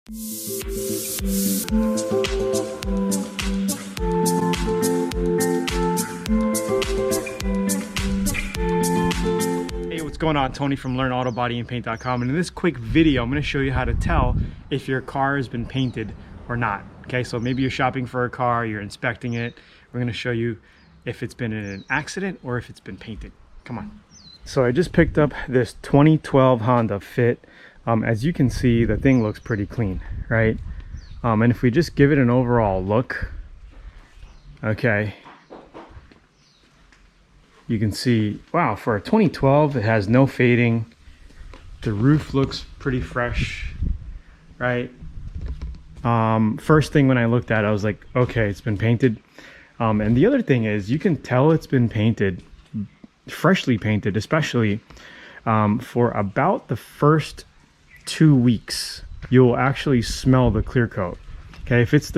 Hey, what's going on? Tony from LearnAutoBodyAndPaint.com, and in this quick video I'm going to show you how to tell if your car has been painted or not. Okay, so maybe you're shopping for a car, you're inspecting it. We're going to show you if it's been in an accident or if it's been painted. Come on. So I just picked up this 2012 Honda Fit. As you can see, the thing looks pretty clean, right? And if we just give it an overall look, okay, you can see, wow, for a 2012, it has no fading. The roof looks pretty fresh, right? First thing when I looked at it, I was like, okay, it's been painted. And the other thing is, you can tell it's been painted, freshly painted, especially for about the first 2 weeks. You'll actually smell the clear coat. Okay, if it's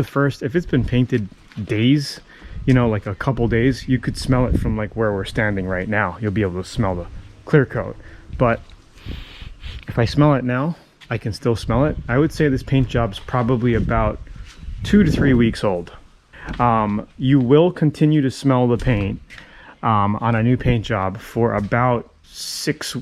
been painted days, you know, like a couple days, you could smell it from like where we're standing right now. You'll be able to smell the clear coat. But if I smell it now, I can still smell it. I would say this paint job's probably about 2 to 3 weeks old. You will continue to smell the paint on a new paint job for about six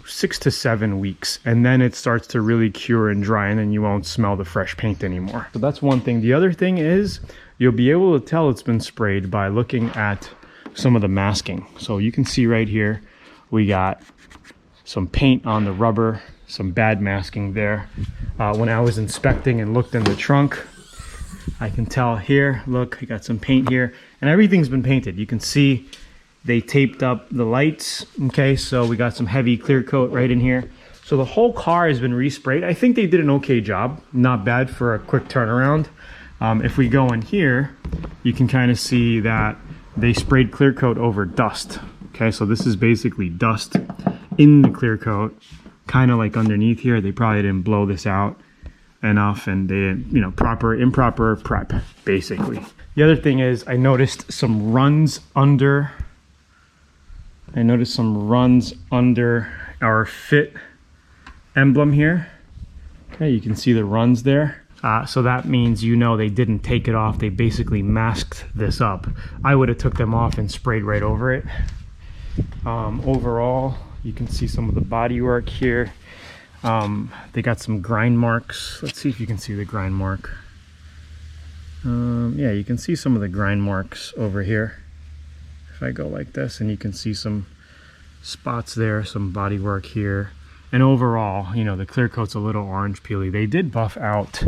to 7 weeks, and then it starts to really cure and dry, and then you won't smell the fresh paint anymore. So that's one thing. The other thing is, you'll be able to tell it's been sprayed by looking at some of the masking. So you can see right here, we got some paint on the rubber, some bad masking there. When I was inspecting and looked in the trunk, I can tell here, look, I got some paint here, and everything's been painted. You can see they taped up the lights. Okay, so we got some heavy clear coat right in here. So the whole car has been resprayed. I think they did an okay job. Not bad for a quick turnaround. If we go in here, you can kind of see that they sprayed clear coat over dust. Okay, so this is basically dust in the clear coat, kind of like underneath here. They probably didn't blow this out enough, and they didn't, you know, improper prep, basically. The other thing is, I noticed some runs under our Fit emblem here. Okay, you can see the runs there. So that means, you know, they didn't take it off. They basically masked this up. I would have took them off and sprayed right over it. Overall, you can see some of the body work here. They got some grind marks. Let's see if you can see the grind mark. Yeah, you can see some of the grind marks over here. If I go like this, and you can see some spots there, some body work here. And overall, you know, the clear coat's a little orange peely. They did buff out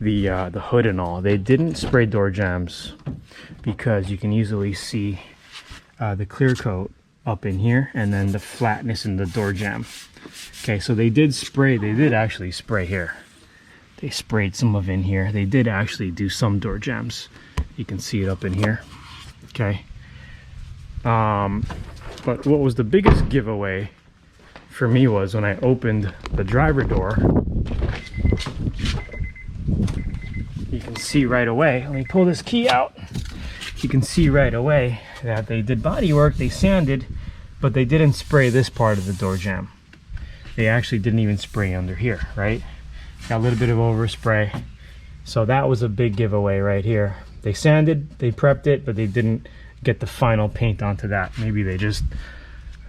the hood and all. They didn't spray door jambs because you can easily see the clear coat up in here, and then the flatness in the door jamb. Okay, so they did actually spray here. They sprayed some of in here. They did actually do some door jambs. You can see it up in here. Okay. But what was the biggest giveaway for me was when I opened the driver door. You can see right away, let me pull this key out. You can see right away that they did body work, they sanded, but they didn't spray this part of the door jamb. They actually didn't even spray under here, right? Got a little bit of overspray. So that was a big giveaway right here. They sanded, they prepped it, but they didn't get the final paint onto that. Maybe they just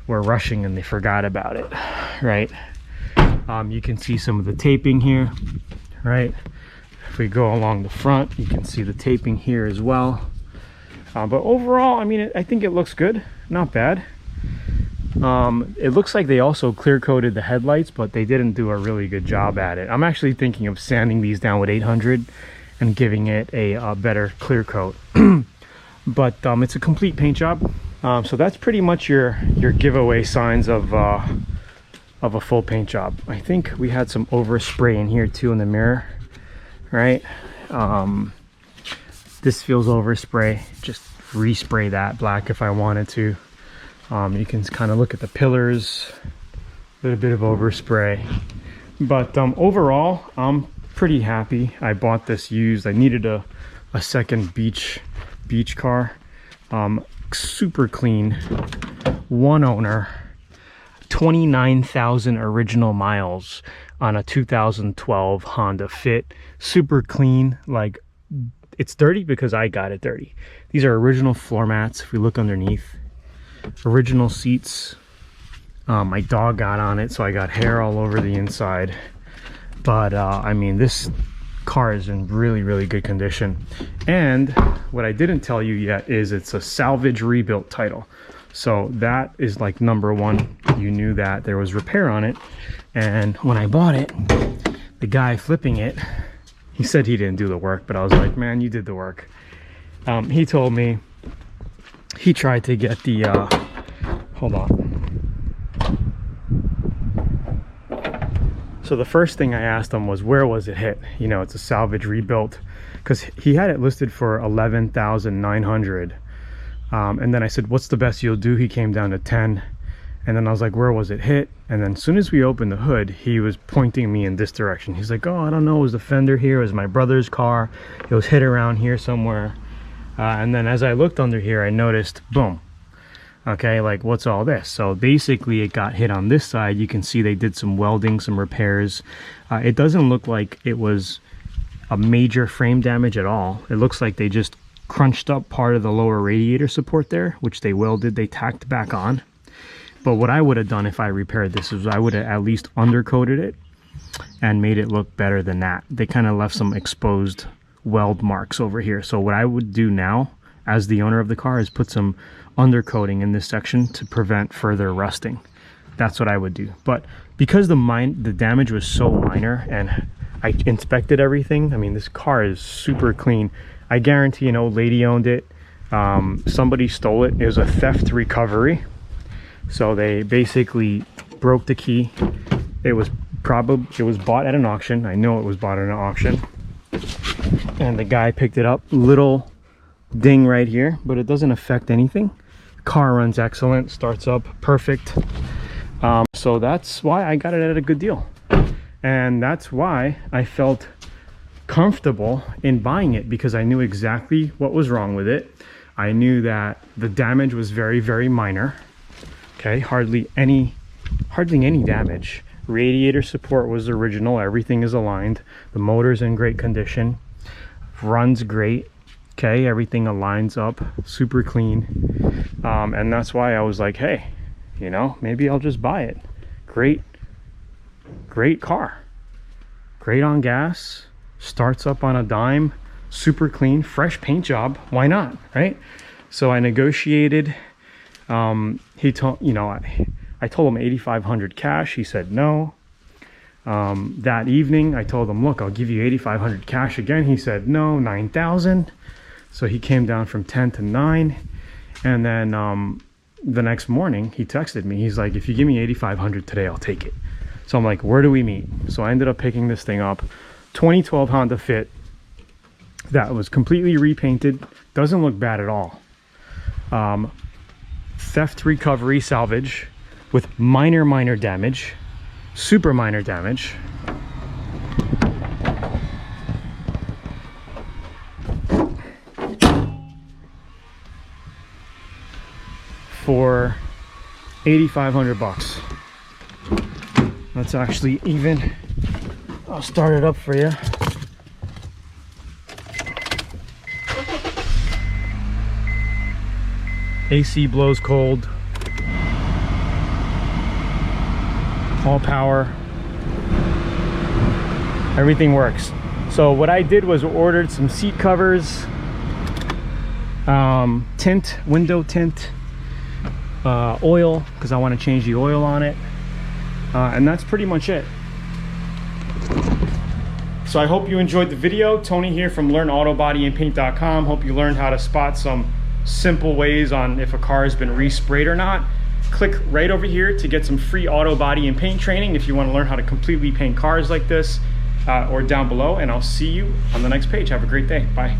were rushing and they forgot about it, right? You can see some of the taping here, right? If we go along the front, you can see the taping here as well. But overall, I mean, I think it looks good, not bad. It looks like they also clear coated the headlights, but they didn't do a really good job at it. I'm actually thinking of sanding these down with 800 and giving it a better clear coat. But it's a complete paint job. So that's pretty much your giveaway signs of a full paint job. I think we had some overspray in here too in the mirror, right? This feels overspray. Just respray that black if I wanted to. You can kind of look at the pillars, a little bit of overspray. But overall, I'm pretty happy. I bought this used. I needed a second beach car. Super clean, one owner, 29,000 original miles. on a 2012 Honda Fit. Super clean. Like, it's dirty because I got it dirty. These are original floor mats. If we look underneath, original seats. My dog got on it, so I got hair all over the inside. But I mean, this car is in really, really good condition. And what I didn't tell you yet is it's a salvage rebuilt title. So that is like number one. You knew that there was repair on it. And when I bought it, the guy flipping it, he said he didn't do the work, but I was like, man, you did the work. He told me he tried to get the hold on. So the first thing I asked him was, where was it hit? You know, it's a salvage rebuilt, because he had it listed for 11,900. And then I said, what's the best you'll do? He came down to 10. And then I was like, where was it hit? And then as soon as we opened the hood, he was pointing me in this direction. He's like, oh, I don't know, it was the fender here, it was my brother's car, it was hit around here somewhere. And then as I looked under here, I noticed, boom. Okay, like, what's all this? So basically it got hit on this side. You can see they did some welding, some repairs. It doesn't look like it was a major frame damage at all. It looks like they just crunched up part of the lower radiator support there, which they welded, they tacked back on. But what I would have done if I repaired this is I would have at least undercoated it and made it look better than that. They kind of left some exposed weld marks over here. So what I would do now as the owner of the car is put some undercoating in this section to prevent further rusting. That's what I would do. But because the damage was so minor and I inspected everything, I mean, this car is super clean. I guarantee an old lady owned it. Somebody stole it. It was a theft recovery. So they basically broke the key. It was bought at an auction. I know it was bought at an auction. And the guy picked it up. Little ding right here, but it doesn't affect anything. Car runs excellent, starts up perfect. So that's why I got it at a good deal, and that's why I felt comfortable in buying it, because I knew exactly what was wrong with it. I knew that the damage was very, very minor. Okay, hardly any damage. Radiator support was original, everything is aligned, the motor's in great condition, runs great. Okay, everything aligns up, super clean. And that's why I was like, hey, you know, maybe I'll just buy it. Great car. Great on gas, starts up on a dime, super clean, fresh paint job. Why not, right? So I negotiated. He told, you know, I told him 8,500 cash. He said no. That evening, I told him, look, I'll give you 8,500 cash again. He said no, 9,000. So he came down from 10 to 9. And then the next morning he texted me. He's like, if you give me 8,500 today, I'll take it. So I'm like, where do we meet? So I ended up picking this thing up. 2012 Honda Fit that was completely repainted. Doesn't look bad at all. Theft recovery salvage with minor damage, super minor damage. For 8,500 bucks. Let's actually even, I'll start it up for you. AC blows cold. All power. Everything works. So what I did was ordered some seat covers, tint, window tint, oil, because I want to change the oil on it, and that's pretty much it. So I hope you enjoyed the video. Tony here from LearnAutoBodyAndPaint.com. Hope you learned how to spot some simple ways on if a car has been resprayed or not. Click right over here to get some free auto body and paint training if you want to learn how to completely paint cars like this, or down below, and I'll see you on the next page. Have a great day. Bye.